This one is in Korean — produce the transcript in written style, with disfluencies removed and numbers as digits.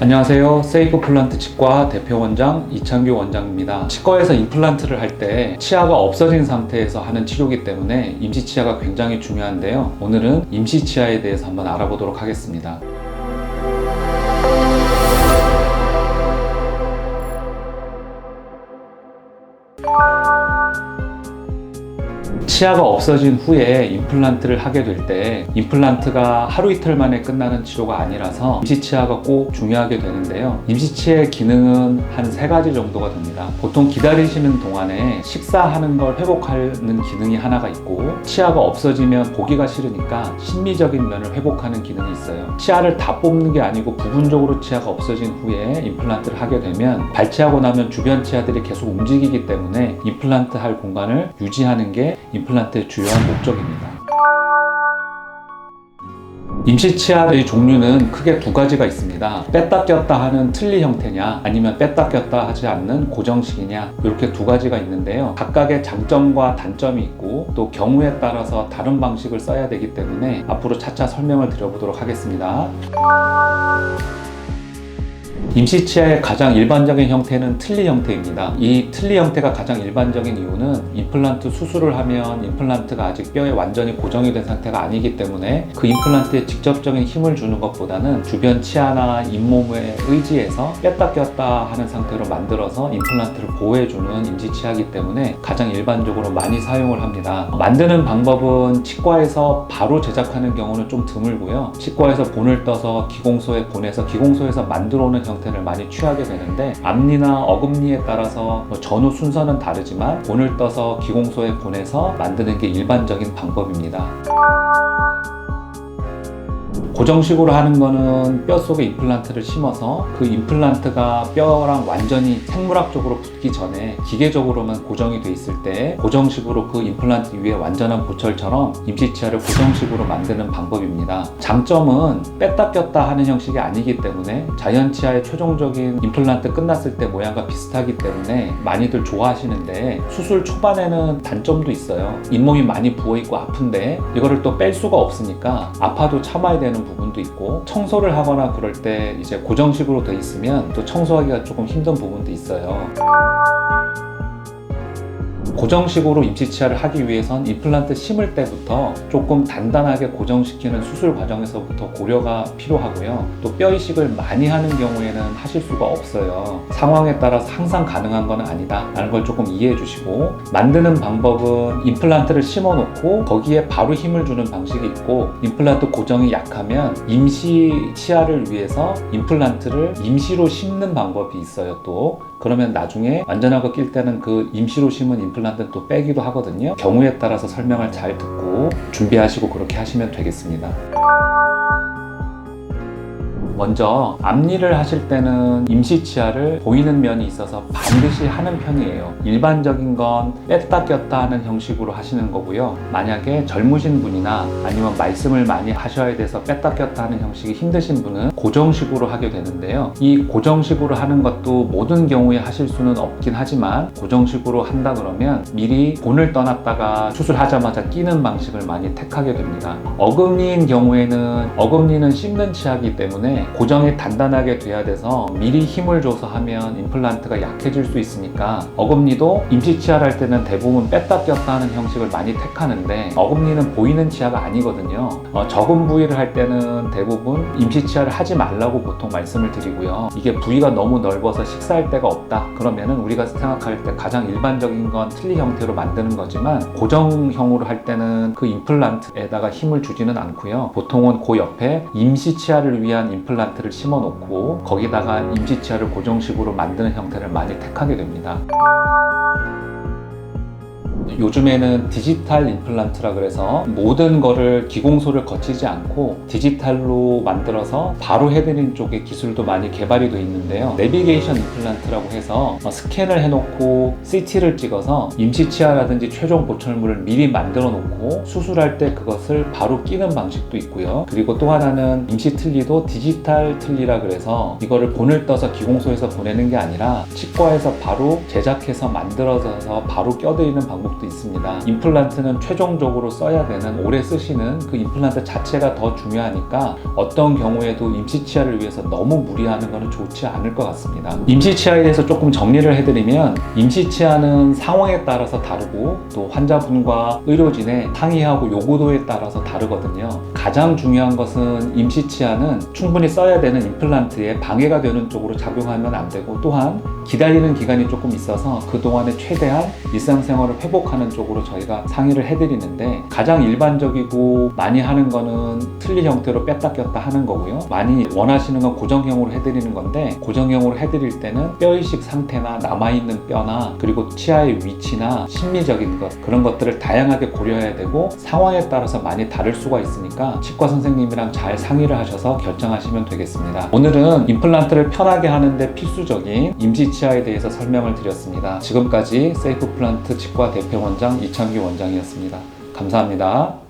안녕하세요. 세이프 플란트 치과 대표 원장 이창규 원장입니다. 치과에서 임플란트를 할 때 치아가 없어진 상태에서 하는 치료이기 때문에 임시 치아가 굉장히 중요한데요. 오늘은 임시 치아에 대해서 한번 알아보도록 하겠습니다. 치아가 없어진 후에 임플란트를 하게 될 때 임플란트가 하루 이틀 만에 끝나는 치료가 아니라서 임시치아가 꼭 중요하게 되는데요. 임시치아의 기능은 한 3가지 정도가 됩니다. 보통 기다리시는 동안에 식사하는 걸 회복하는 기능이 하나가 있고, 치아가 없어지면 보기가 싫으니까 심미적인 면을 회복하는 기능이 있어요. 치아를 다 뽑는 게 아니고 부분적으로 치아가 없어진 후에 임플란트를 하게 되면 발치하고 나면 주변 치아들이 계속 움직이기 때문에 임플란트 할 공간을 유지하는 게 임플란트의 주요한 목적입니다. 임시치아의 종류는 크게 2가지가 있습니다. 뺐다 꼈다 하는 틀니 형태냐, 아니면 뺐다 꼈다 하지 않는 고정식이냐, 이렇게 2가지가 있는데요. 각각의 장점과 단점이 있고 또 경우에 따라서 다른 방식을 써야 되기 때문에 앞으로 차차 설명을 드려보도록 하겠습니다. 임시치아의 가장 일반적인 형태는 틀니 형태입니다. 이 틀니 형태가 가장 일반적인 이유는 임플란트 수술을 하면 임플란트가 아직 뼈에 완전히 고정이 된 상태가 아니기 때문에 그 임플란트에 직접적인 힘을 주는 것보다는 주변 치아나 잇몸에 의지해서 뺐다 꼈다 하는 상태로 만들어서 임플란트를 보호해주는 임시치아이기 때문에 가장 일반적으로 많이 사용을 합니다. 만드는 방법은 치과에서 바로 제작하는 경우는 좀 드물고요. 치과에서 본을 떠서 기공소에 보내서 기공소에서 만들어 오는 형태를 많이 취하게 되는데, 앞니나 어금니에 따라서 전후 순서는 다르지만 본을 떠서 기공소에 보내서 만드는 게 일반적인 방법입니다. 고정식으로 하는 거는 뼈 속에 임플란트를 심어서 그 임플란트가 뼈랑 완전히 생물학적으로 붙기 전에 기계적으로만 고정이 돼 있을 때 고정식으로 그 임플란트 위에 완전한 보철처럼 임시치아를 고정식으로 만드는 방법입니다. 장점은 뺐다 꼈다 하는 형식이 아니기 때문에 자연치아의 최종적인 임플란트 끝났을 때 모양과 비슷하기 때문에 많이들 좋아하시는데, 수술 초반에는 단점도 있어요. 잇몸이 많이 부어있고 아픈데 이거를 또 뺄 수가 없으니까 아파도 참아야 되는 부분도 있고, 청소를 하거나 그럴 때 이제 고정식으로 돼 있으면 또 청소하기가 조금 힘든 부분도 있어요. 고정식으로 임시치아를 하기 위해선 임플란트 심을 때부터 조금 단단하게 고정시키는 수술 과정에서부터 고려가 필요하고요. 또 뼈 이식을 많이 하는 경우에는 하실 수가 없어요. 상황에 따라서 항상 가능한 건 아니다 라는 걸 조금 이해해 주시고, 만드는 방법은 임플란트를 심어 놓고 거기에 바로 힘을 주는 방식이 있고, 임플란트 고정이 약하면 임시치아를 위해서 임플란트를 임시로 심는 방법이 있어요. 또 그러면 나중에 완전하게 낄 때는 그 임시로 심은 임플란트는 또 빼기도 하거든요. 경우에 따라서 설명을 잘 듣고 준비하시고 그렇게 하시면 되겠습니다. 먼저 앞니를 하실 때는 임시치아를 보이는 면이 있어서 반드시 하는 편이에요. 일반적인 건 뺐다 꼈다 하는 형식으로 하시는 거고요. 만약에 젊으신 분이나 아니면 말씀을 많이 하셔야 돼서 뺐다 꼈다 하는 형식이 힘드신 분은 고정식으로 하게 되는데요. 이 고정식으로 하는 것도 모든 경우에 하실 수는 없긴 하지만, 고정식으로 한다 그러면 미리 본을 떠났다가 수술하자마자 끼는 방식을 많이 택하게 됩니다. 어금니인 경우에는 어금니는 씹는 치아이기 때문에 고정이 단단하게 돼야 돼서 미리 힘을 줘서 하면 임플란트가 약해질 수 있으니까, 어금니도 임시치아를 할 때는 대부분 뺐다 꼈다 하는 형식을 많이 택하는데, 어금니는 보이는 치아가 아니거든요. 적은 부위를 할 때는 대부분 임시치아를 하지 말라고 보통 말씀을 드리고요. 이게 부위가 너무 넓어서 식사할 데가 없다 그러면은 우리가 생각할 때 가장 일반적인 건 틀니 형태로 만드는 거지만, 고정형으로 할 때는 그 임플란트에다가 힘을 주지는 않고요. 보통은 그 옆에 임시치아를 위한 임플란트를 심어 놓고 거기다가 임시치아를 고정식으로 만드는 형태를 많이 택하게 됩니다. 요즘에는 디지털 임플란트라 그래서 모든 거를 기공소를 거치지 않고 디지털로 만들어서 바로 해드리는 쪽의 기술도 많이 개발이 되어 있는데요. 내비게이션 임플란트라고 해서 스캔을 해놓고 CT를 찍어서 임시치아라든지 최종 보철물을 미리 만들어 놓고 수술할 때 그것을 바로 끼는 방식도 있고요. 그리고 또 하나는 임시 틀니도 디지털 틀니라 그래서 이거를 본을 떠서 기공소에서 보내는 게 아니라 치과에서 바로 제작해서 만들어서 바로 껴드리는 방법 적도 있습니다. 임플란트는 최종적으로 써야 되는, 오래 쓰시는 그 임플란트 자체가 더 중요하니까 어떤 경우에도 임시치아를 위해서 너무 무리하는 것은 좋지 않을 것 같습니다. 임시치아에 대해서 조금 정리를 해드리면, 임시치아는 상황에 따라서 다르고 또 환자분과 의료진의 상의하고 요구도에 따라서 다르거든요. 가장 중요한 것은 임시치아는 충분히 써야 되는 임플란트에 방해가 되는 쪽으로 작용하면 안 되고, 또한 기다리는 기간이 조금 있어서 그동안에 최대한 일상생활을 회복하는 쪽으로 저희가 상의를 해드리는데, 가장 일반적이고 많이 하는 거는 틀니 형태로 뺐다 꼈다 하는 거고요. 많이 원하시는 건 고정형으로 해드리는 건데, 고정형으로 해드릴 때는 뼈이식 상태나 남아있는 뼈나 그리고 치아의 위치나 심리적인 것, 그런 것들을 다양하게 고려해야 되고 상황에 따라서 많이 다를 수가 있으니까 치과 선생님이랑 잘 상의를 하셔서 결정하시면 되겠습니다. 오늘은 임플란트를 편하게 하는데 필수적인 임시치아에 대해서 설명을 드렸습니다. 지금까지 세이프플란트 치과 대표원장 이창규 원장이었습니다. 감사합니다.